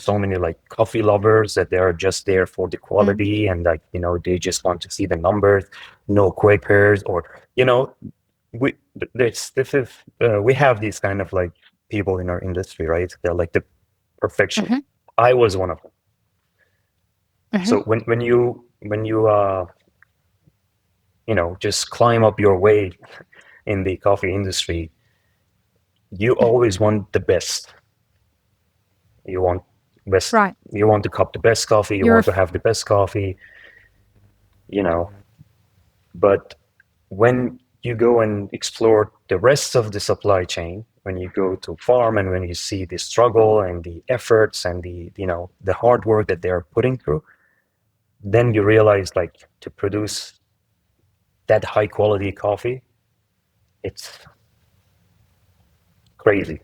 so many like coffee lovers that they are just there for the quality and like, they just want to see the numbers, no Quakers or, we we have these kind of like people in our industry, right? They're like the perfection. Mm-hmm. I was one of them. Mm-hmm. So when you just climb up your way in the coffee industry, you always want the best. You want best. Right. You want to cup the best coffee. You want to have the best coffee. But when you go and explore the rest of the supply chain, when you go to farm and when you see the struggle and the efforts and the hard work that they are putting through, then you realize like to produce that high quality coffee, it's crazy.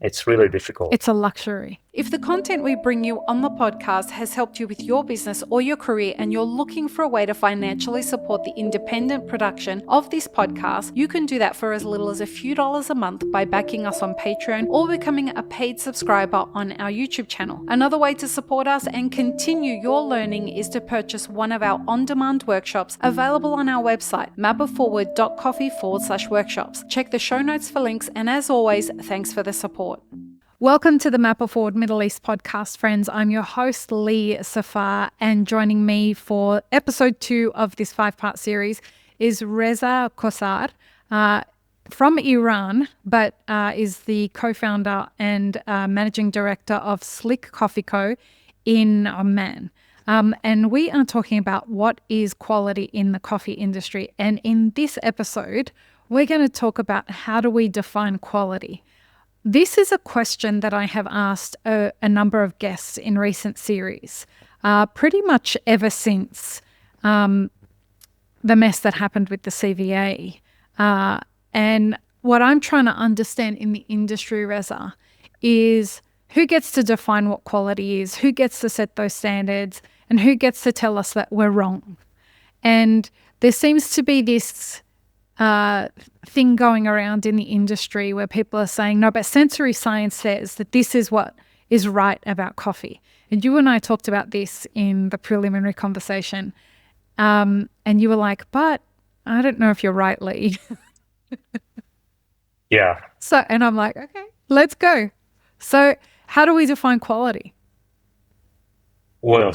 It's really difficult. It's a luxury. If the content we bring you on the podcast has helped you with your business or your career and you're looking for a way to financially support the independent production of this podcast, you can do that for as little as a few dollars a month by backing us on Patreon or becoming a paid subscriber on our YouTube channel. Another way to support us and continue your learning is to purchase one of our on-demand workshops available on our website, mapperforward.coffee/workshops. Check the show notes for links, and as always, thanks for the support. Welcome to the Mapper Forward Middle East podcast, friends. I'm your host, Lee Safar, and joining me for episode 2 of this 5-part series is Reza Kosar from Iran, but is the co-founder and managing director of Slick Coffee Co. in Oman. And we are talking about what is quality in the coffee industry. And in this episode, we're going to talk about how do we define quality. This is a question that I have asked a number of guests in recent series, pretty much ever since the mess that happened with the CVA. And what I'm trying to understand in the industry, Reza, is who gets to define what quality is, who gets to set those standards, and who gets to tell us that we're wrong. And there seems to be this thing going around in the industry where people are saying, no, but sensory science says that this is what is right about coffee. And you and I talked about this in the preliminary conversation. And you were like, but I don't know if you're right, Lee. Yeah. So, and I'm like, okay, let's go. So how do we define quality? Well,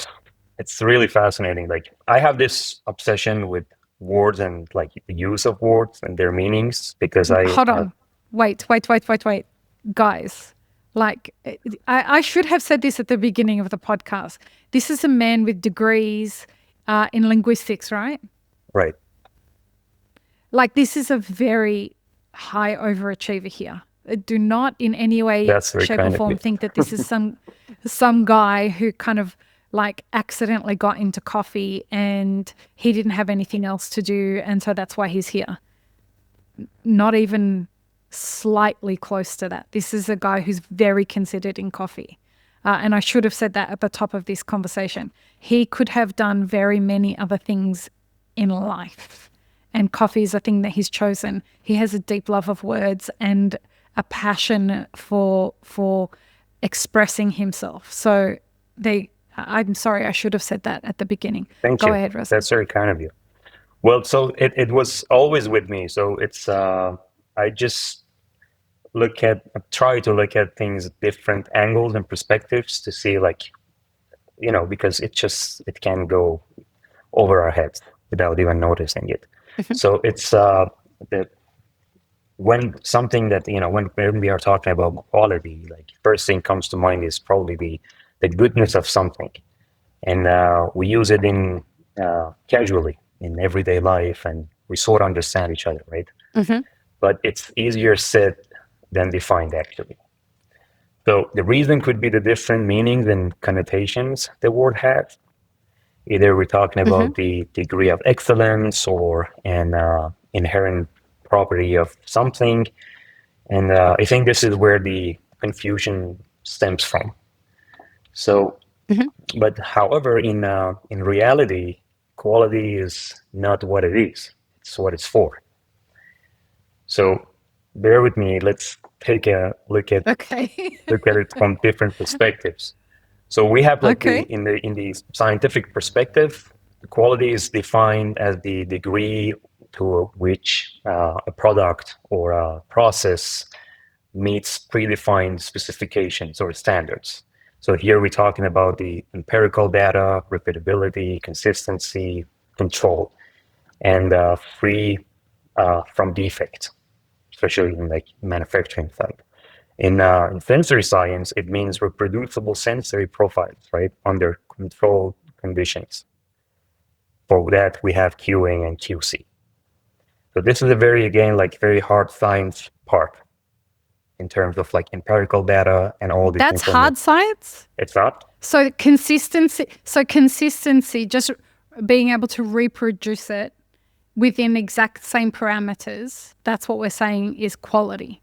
it's really fascinating. Like I have this obsession with words and like the use of words and their meanings because Hold on. Wait. Guys, like I should have said this at the beginning of the podcast. This is a man with degrees in linguistics, right? Right. Like this is a very high overachiever here. Do not in any way, shape or form think that this is some guy who kind of like accidentally got into coffee and he didn't have anything else to do and so that's why he's here. Not even slightly close to that. This is a guy who's very considered in coffee. And I should have said that at the top of this conversation. He could have done very many other things in life. And coffee is a thing that he's chosen. He has a deep love of words and a passion for expressing himself. So I'm sorry, I should have said that at the beginking. Thank you. Go ahead, Reza. That's very kind of you. Well, so it was always with me. So it's I just try to look at things at different angles and perspectives to see like, because it can go over our heads without even noticing it. So it's when something that, when we are talking about quality, like first thing comes to mind is probably the goodness of something. And we use it in casually in everyday life and we sort of understand each other, right? Mm-hmm. But it's easier said than defined actually. So the reason could be the different meanings and connotations the word has. Either we're talking about the degree of excellence or an inherent property of something. And I think this is where the confusion stems from. So, but however, in reality, quality is not what it is. It's what it's for. So bear with me. Let's take a look at it from different perspectives. So we have like Okay. in the scientific perspective, quality is defined as the degree to which a product or a process meets predefined specifications or standards. So here we're talking about the empirical data, repeatability, consistency, control, and free from defect, especially in like manufacturing side. In sensory science, it means reproducible sensory profiles, right, under controlled conditions. For that, we have QA and QC. So this is a very, again, like very hard science part in terms of like empirical data and all this That's hard science? It's not. So consistency, just being able to reproduce it within exact same parameters, that's what we're saying is quality.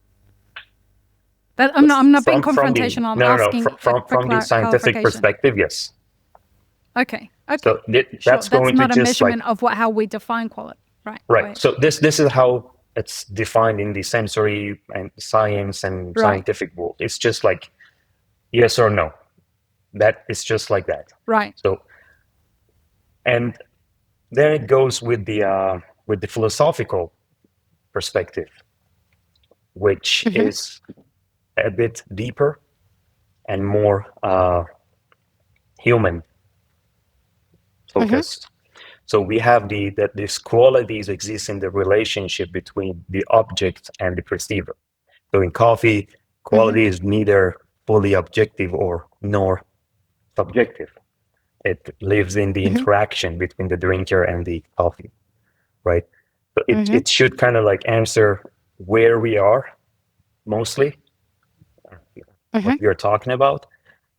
That I'm not being confrontational. I'm asking from the scientific perspective, yes. Okay. So that's going not to a measurement of how we define quality. Right. So this is how it's defined in the sensory and science and scientific world. It's just like yes or no. That is just like that. Right. So, and then it goes with the philosophical perspective, which is a bit deeper and more human focused. So we have that these qualities exist in the relationship between the object and the perceiver. So in coffee, quality is neither fully objective nor subjective. It lives in the interaction between the drinker and the coffee, right? So it should kind of like answer where we are mostly, what we are talking about.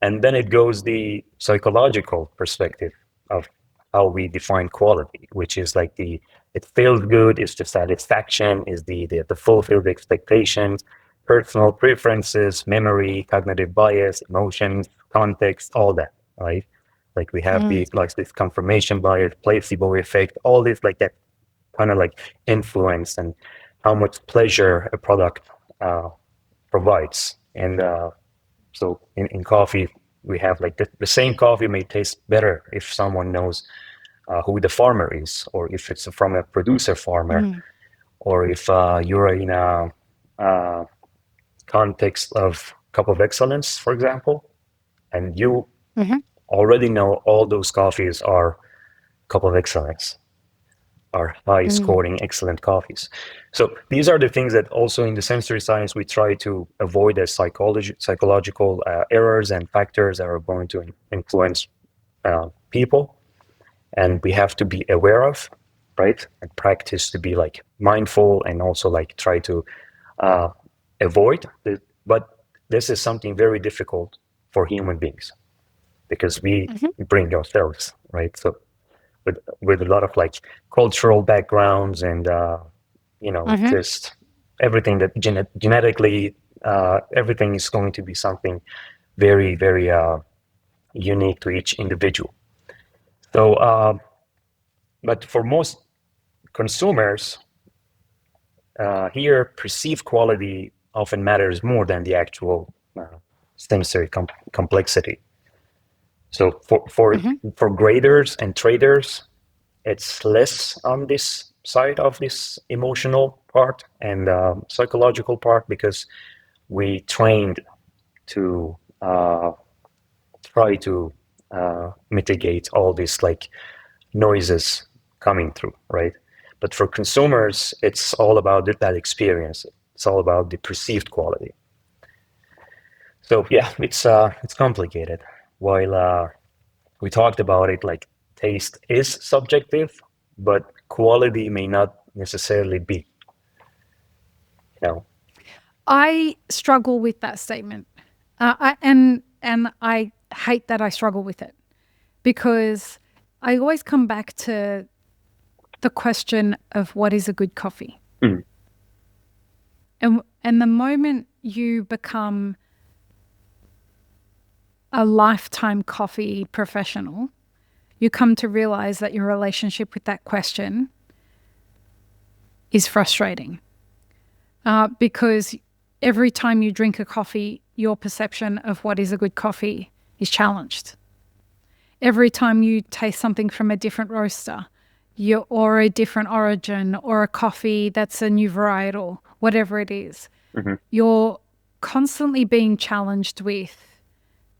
And then it goes the psychological perspective of how we define quality, which is like it feels good, it's the satisfaction, is the fulfilled expectations, personal preferences, memory, cognitive bias, emotions, context, all that, right? Like we have this confirmation bias, placebo effect, all this like that kind of like influence and how much pleasure a product provides. And so in coffee, we have like the same coffee may taste better if someone knows who the farmer is, or if it's from a producer farmer, or if you're in a context of cup of excellence, for example, and you already know all those coffees are cup of excellence, are high scoring excellent coffees. So these are the things that also in the sensory science we try to avoid as psychological errors and factors that are going to influence people, and we have to be aware of, right, and practice to be like mindful and also like try to avoid it. But this is something very difficult for human beings because we bring ourselves, right? So with a lot of like cultural backgrounds and just everything that genetically everything is going to be something very, very unique to each individual. So but for most consumers here, perceived quality often matters more than the actual sensory complexity. So for graders and traders, it's less on this side of this emotional part and psychological part because we trained to try to mitigate all these like noises coming through, right? But for consumers, it's all about that experience. It's all about the perceived quality. So yeah, it's complicated. While we talked about it, like taste is subjective, but quality may not necessarily be. I struggle with that statement, and I hate that I struggle with it because I always come back to the question of what is a good coffee. And the moment you become a lifetime coffee professional, you come to realize that your relationship with that question is frustrating because every time you drink a coffee, your perception of what is a good coffee is challenged. Every time you taste something from a different roaster, or a different origin, or a coffee that's a new varietal, whatever it is, you're constantly being challenged with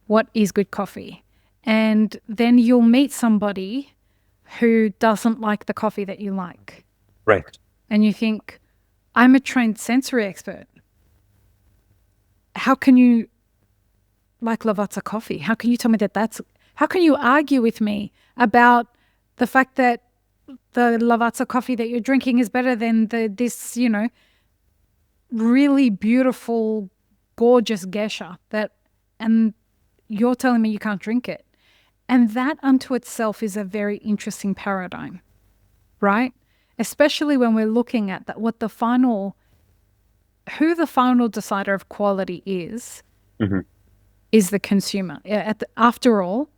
what is good coffee. And then you'll meet somebody who doesn't like the coffee that you like. Right. And you think, I'm a trained sensory expert. How can you like Lavazza coffee? How can you tell me how can you argue with me about the fact that the Lavazza coffee that you're drinking is better than this, really beautiful, gorgeous geisha and you're telling me you can't drink it. And that unto itself is a very interesting paradigm, right? Especially when we're looking at that, who the final decider of quality is the consumer. After all,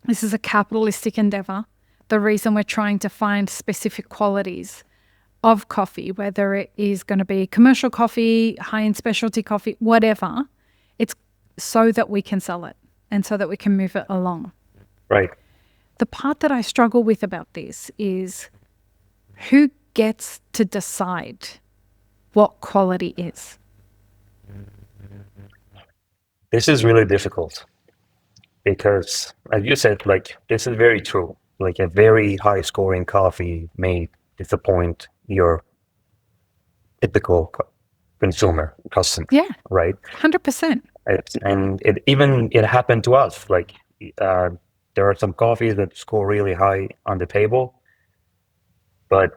this is a capitalistic endeavor. The reason we're trying to find specific qualities of coffee, whether it is going to be commercial coffee, high-end specialty coffee, whatever, it's so that we can sell it and so that we can move it along. Right. The part that I struggle with about this is who gets to decide what quality is? This is really difficult because, as you said, this is very true. Like a very high scoring coffee may disappoint your typical consumer, customer. Yeah. Right. 100%. It happened to us. There are some coffees that score really high on the table, but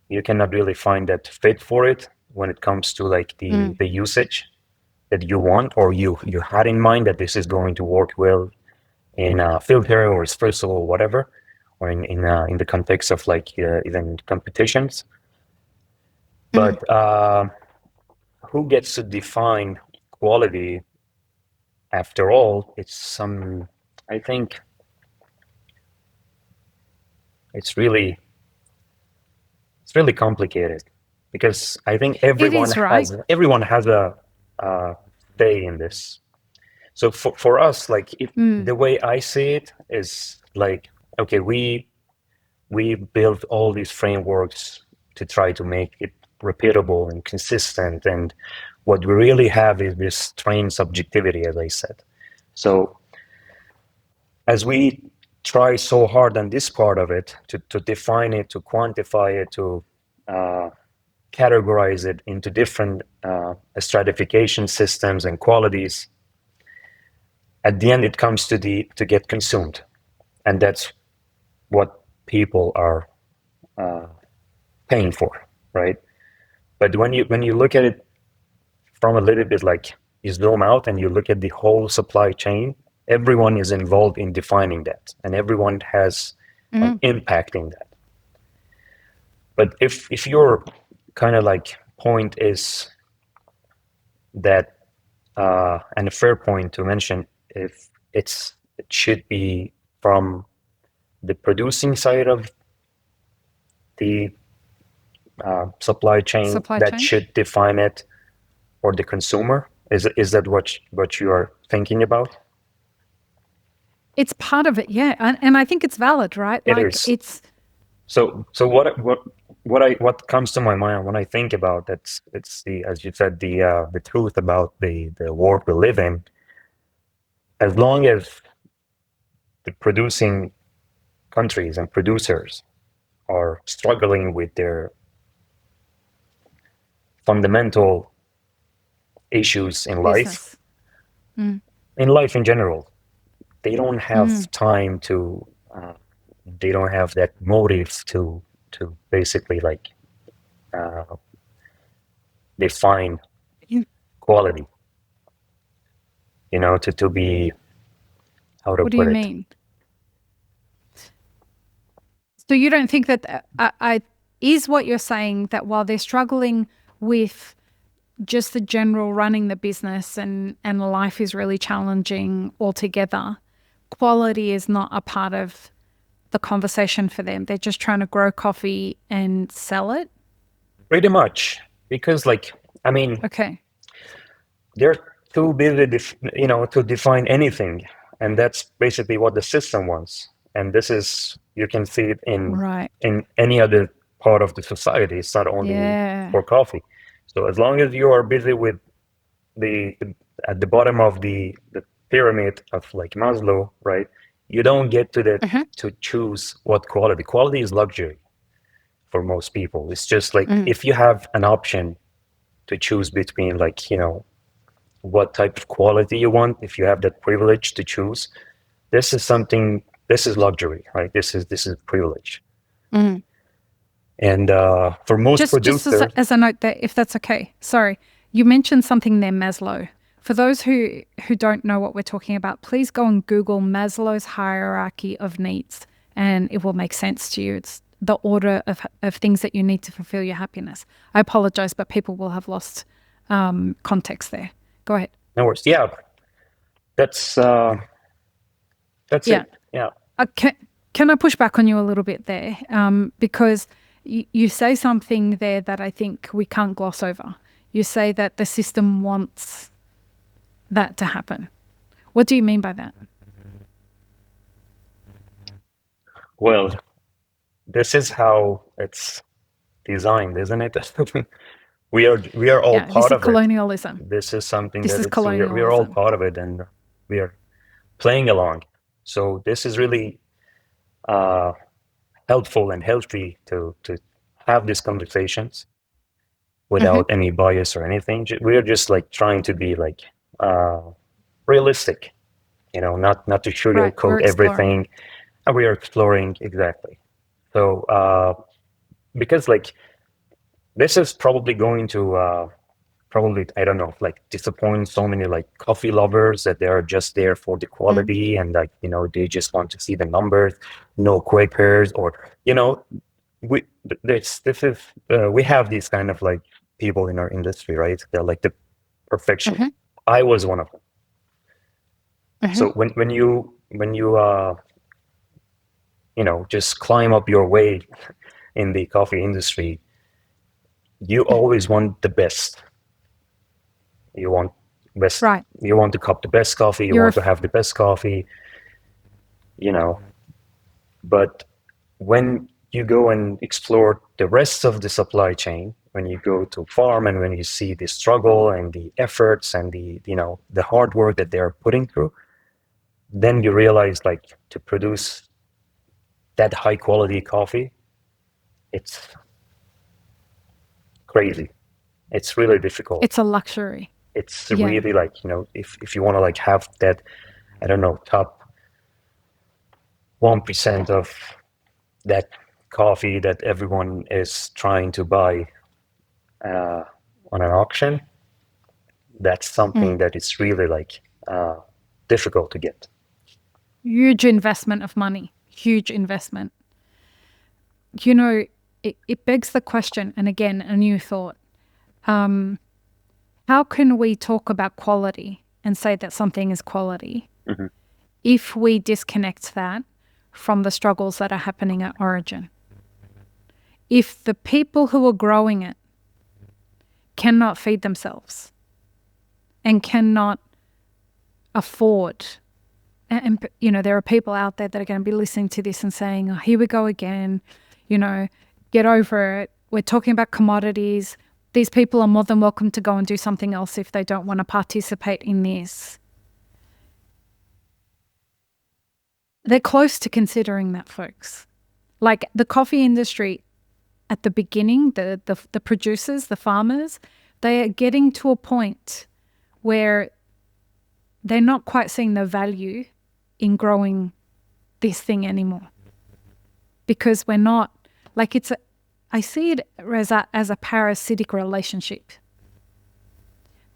you cannot really find that fit for it when it comes to the usage that you want, or you had in mind that this is going to work well in filter or espresso or whatever, or in the context of even competitions. But who gets to define quality? After all, I think it's really complicated, because I think everyone has a say in this. So for us, the way I see it is okay, we built all these frameworks to try to make it repeatable and consistent, and what we really have is this trained subjectivity, as I said. So as we try so hard on this part of it to define it, to quantify it, to categorize it into different stratification systems and qualities, at the end it comes to get consumed, and that's what people are paying for, right? But when you look at it from a little bit, you zoom out and you look at the whole supply chain, everyone is involved in defining that, and everyone has an impact in that. But if your kind of point is that, and a fair point to mention, if it should be from the producing side of the supply chain should define it, or the consumer, is that what you are thinking about? It's part of it, yeah, and I think it's valid, right? It is. It's so what comes to my mind when I think about that, it's as you said, the truth about the world we live in. As long as the producing countries and producers are struggling with their fundamental issues in life, in life in general, they don't have time to, they don't have that motive to basically define quality, to be, how to what put do you it. mean? So you don't think that is what you're saying, that while they're struggling with just the general running the business and life is really challenging altogether, quality is not a part of the conversation for them? They're just trying to grow coffee and sell it? Pretty much. Because okay, there are too busy, to define anything, and that's basically what the system wants. And this is, you can see it Right. in any other part of the society. It's not only Yeah. for coffee. So as long as you are busy with the at the bottom of the pyramid of like Maslow, right? You don't get to to choose what quality. Quality is luxury for most people. It's just like if you have an option to choose between, like, what type of quality you want, if you have that privilege to choose, this is luxury, right? This is privilege. And for most Just producers, as a note there, if that's okay. Sorry, you mentioned something there, Maslow. For those who don't know what we're talking about, please go and Google Maslow's hierarchy of needs, and it will make sense to you. It's the order of things that you need to fulfill your happiness. I apologize, but people will have lost context there. Go ahead. no worries. Yeah, that's Yeah. it. Yeah. Can I push back on you a little bit there? Because you say something there that I think we can't gloss over. You say that the system wants that to happen. What do you mean by that? Well, this is how it's designed, isn't it? we are all Yeah, this part is of it. colonialism. This is something This that is we are all colonialism. part of it, and we are playing along. So this is really helpful and healthy to have these conversations without any bias or anything. We are just like trying to be like realistic, not to Right, we're sugarcoat exploring. everything. And we are exploring, exactly. So because like this is probably going to I don't know, like disappoint so many like coffee lovers that they're just there for the quality and like, they just want to see the numbers, no Quakers, or we we have these kind of like people in our industry, right? They're like the perfection. I was one of them. So when you just climb up your way in the coffee industry, you always want the best. You want best. Right. You want to cup the best coffee. You want to have the best coffee. But when you go and explore the rest of the supply chain, when you go to farm and when you see the struggle and the efforts and the hard work that they're putting through, then you realize like to produce that high quality coffee, it's crazy. It's really difficult. It's a luxury. It's really like, if you want to like have that, I don't know, top 1% of that coffee that everyone is trying to buy on an auction, that's something that is really like difficult to get. Huge investment of money. Huge investment. It begs the question, and again, a new thought. How can we talk about quality and say that something is quality if we disconnect that from the struggles that are happening at origin? If the people who are growing it cannot feed themselves and cannot afford, and there are people out there that are going to be listening to this and saying, oh, here we go again, get over it. We're talking about commodities. These people are more than welcome to go and do something else if they don't want to participate in this. They're close to considering that, folks. Like the coffee industry at the beginning, the producers, the farmers, they are getting to a point where they're not quite seeing the value in growing this thing anymore. Because we're not, like I see it, Reza, as a parasitic relationship.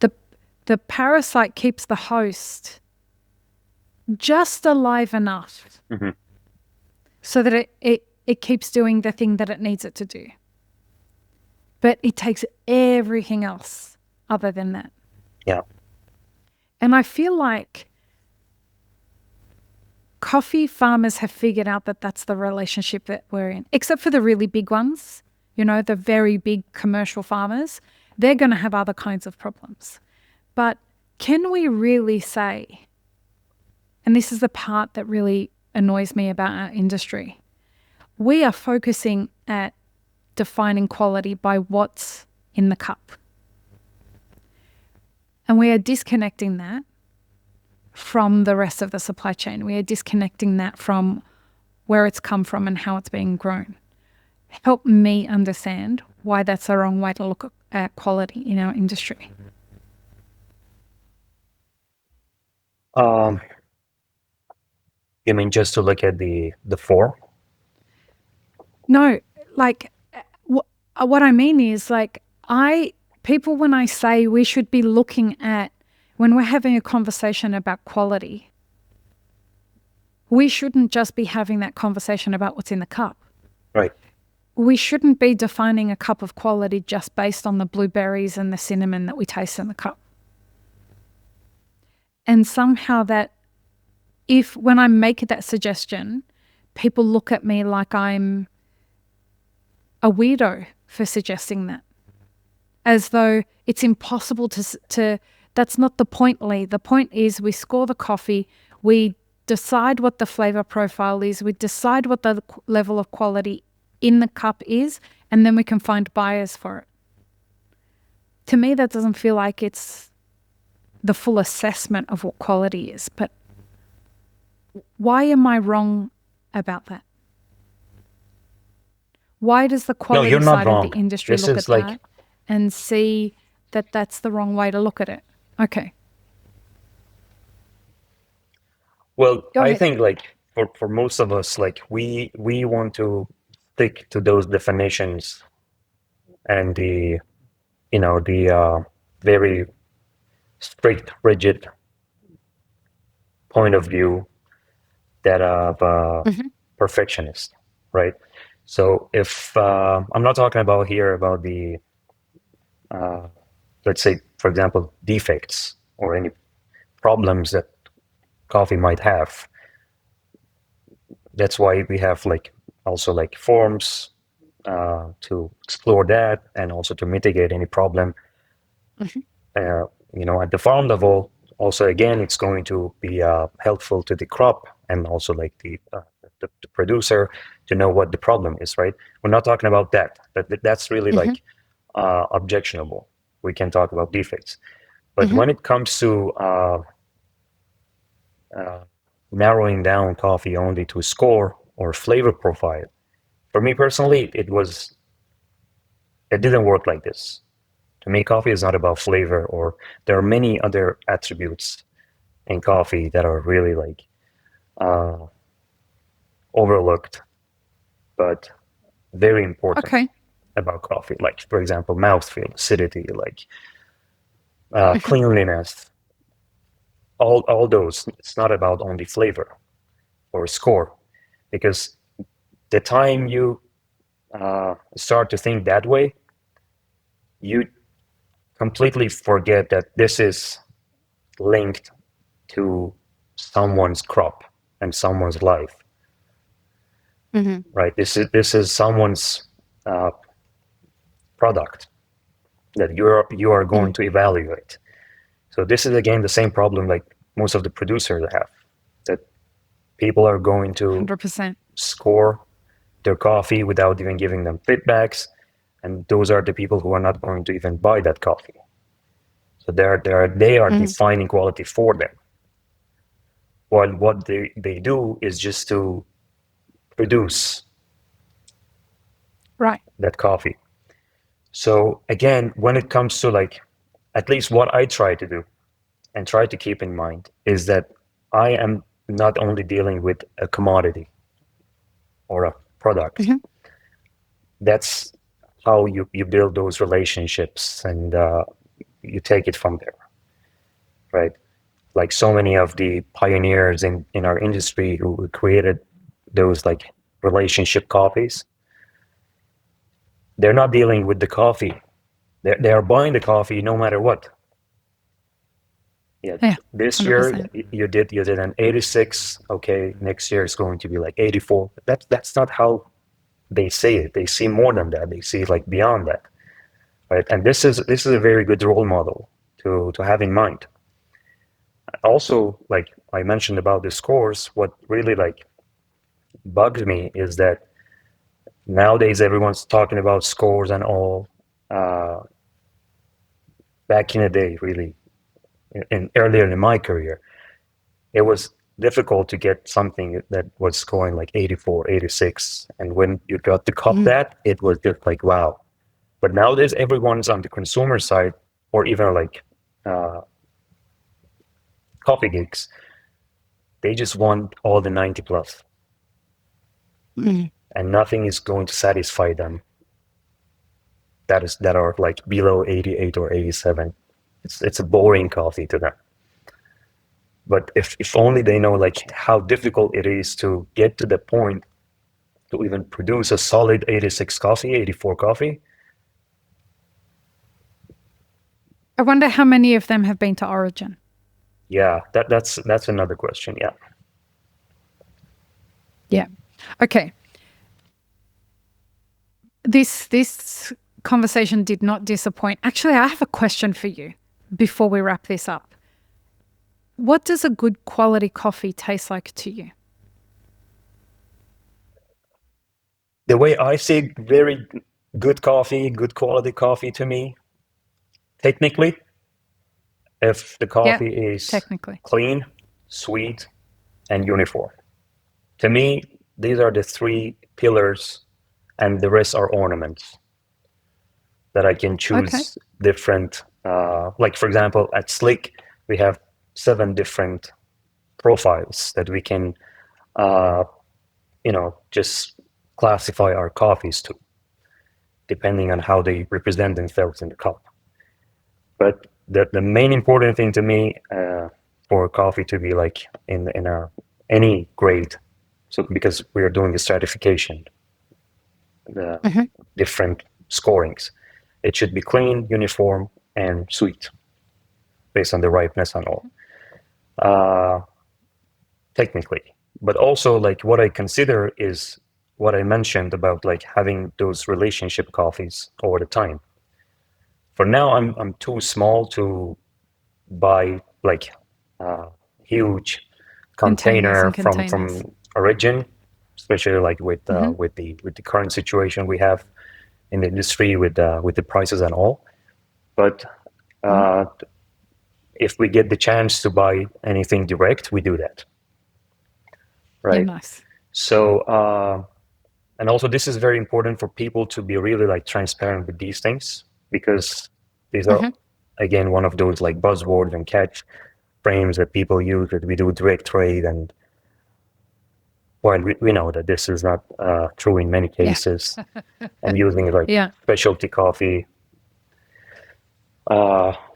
The parasite keeps the host just alive enough so that it keeps doing the thing that it needs it to do. But it takes everything else other than that. Yeah. And I feel like coffee farmers have figured out that that's the relationship that we're in, except for the really big ones, the very big commercial farmers. They're going to have other kinds of problems. But can we really say, and this is the part that really annoys me about our industry, we are focusing at defining quality by what's in the cup. And we are disconnecting that from the rest of the supply chain. We are disconnecting that from where it's come from and how it's being grown. Help me understand why that's the wrong way to look at quality in our industry. You mean just to look at the form? No, like what I mean is like people, when I say we should be looking at, when we're having a conversation about quality, we shouldn't just be having that conversation about what's in the cup. Right. We shouldn't be defining a cup of quality just based on the blueberries and the cinnamon that we taste in the cup. And somehow that, when I make that suggestion, people look at me like I'm a weirdo for suggesting that, as though it's impossible to that's not the point, Lee. The point is we score the coffee, we decide what the flavor profile is, we decide what the level of quality in the cup is, and then we can find buyers for it. To me, that doesn't feel like it's the full assessment of what quality is. But why am I wrong about that? Why does the quality you're not side wrong. of the industry This look is at like, that and see that that's the wrong way to look at it? Okay. well, Go I ahead. think like for most of us, like we want to stick to those definitions and the very strict, rigid point of view that of perfectionist, right? So if I'm not talking about here about the let's say, for example, defects or any problems that coffee might have. That's why we have like also like forums to explore that and also to mitigate any problem. At the farm level, also again, it's going to be helpful to the crop and also like the producer to know what the problem is, right? We're not talking about that, but that's really like objectionable. We can talk about defects, but when it comes to narrowing down coffee only to score or flavor profile, for me personally, it didn't work like this. To me, coffee is not about flavor, or there are many other attributes in coffee that are really like overlooked, but very important about coffee. Like, for example, mouthfeel, acidity, like cleanliness, all those. It's not about only flavor or score, because the time you start to think that way, you completely forget that this is linked to someone's crop and someone's life. Right? This is someone's product that you are going to evaluate. So this is again the same problem like most of the producers have, that people are going to 100%. score their coffee without even giving them feedbacks, and those are the people who are not going to even buy that coffee. So they are defining quality for them, while what they do is just to produce that coffee. So again, when it comes to like, at least what I try to do and try to keep in mind is that I am not only dealing with a commodity or a product. That's how you build those relationships, and you take it from there, right? Like so many of the pioneers in our industry who created those like relationship coffees, they're not dealing with the coffee. They are buying the coffee no matter what. Yeah. This 100%. Year you did an 86. Okay, next year it's going to be like 84. That's not how they see it. They see more than that. They see like beyond that, right? And this is a very good role model to have in mind. Also, like I mentioned about the scores, what really like bugs me is that nowadays everyone's talking about scores and all. Back in the day, really, earlier in my career, it was difficult to get something that was scoring like 84, 86. And when you got to cop that, it was just like, wow. But nowadays, everyone's on the consumer side, or even like coffee gigs, they just want all the 90 plus. And nothing is going to satisfy them that are like below 88 or 87. It's a boring coffee to them. But if only they know like how difficult it is to get to the point to even produce a solid 86 coffee, 84 coffee. I wonder how many of them have been to Origin. Yeah, that's another question. Yeah. Yeah. Okay. This conversation did not disappoint. Actually, I have a question for you before we wrap this up. What does a good quality coffee taste like to you? The way I see very good coffee, good quality coffee to me, technically, if the coffee is technically clean, sweet, and uniform. To me, these are the three pillars, and the rest are ornaments that I can choose different. Like, for example, at Slick, we have 7 different profiles that we can, just classify our coffees to, depending on how they represent themselves in the cup. But the main important thing to me for coffee to be like in any grade, so because we are doing the stratification, the different scorings, it should be clean, uniform, and sweet, based on the ripeness and all. Technically, but also like what I consider is what I mentioned about like having those relationship coffees over the time. For now, I'm too small to buy like huge container from Origin, especially like with the current situation we have in the industry with the prices and all. But if we get the chance to buy anything direct, we do that. Right. Yeah, nice. So, and also this is very important for people to be really like transparent with these things, because these are, again, one of those like buzzwords and catch frames that people use, that we do direct trade. And while we know that this is not true in many cases, and using like specialty coffee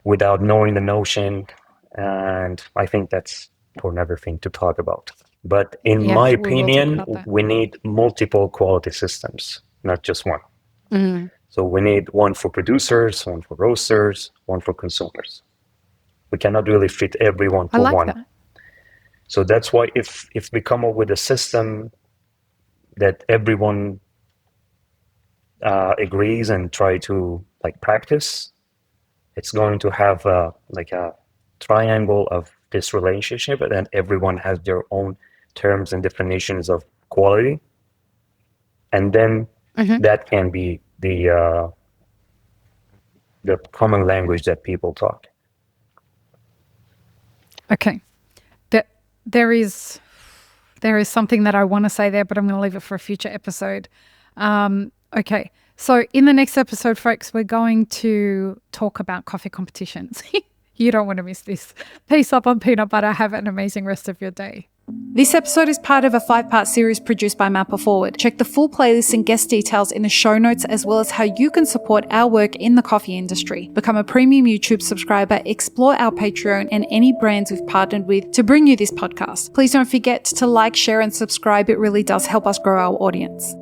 without knowing the notion. And I think that's for another thing to talk about. But in my opinion, we need multiple quality systems, not just one. So we need one for producers, one for roasters, one for consumers. We cannot really fit everyone for one. That. So that's why if we come up with a system that everyone agrees and try to like practice, it's going to have like a triangle of this relationship, and then everyone has their own terms and definitions of quality, and then that can be the common language that people talk. Okay, there is something that I want to say there, but I'm going to leave it for a future episode. Okay, so in the next episode, folks, we're going to talk about coffee competitions. You don't want to miss this. Peace up on peanut butter. Have an amazing rest of your day. This episode is part of a 5-part series produced by Mapper Forward. Check the full playlist and guest details in the show notes, as well as how you can support our work in the coffee industry. Become a premium YouTube subscriber, explore our Patreon and any brands we've partnered with to bring you this podcast. Please don't forget to like, share and subscribe. It really does help us grow our audience.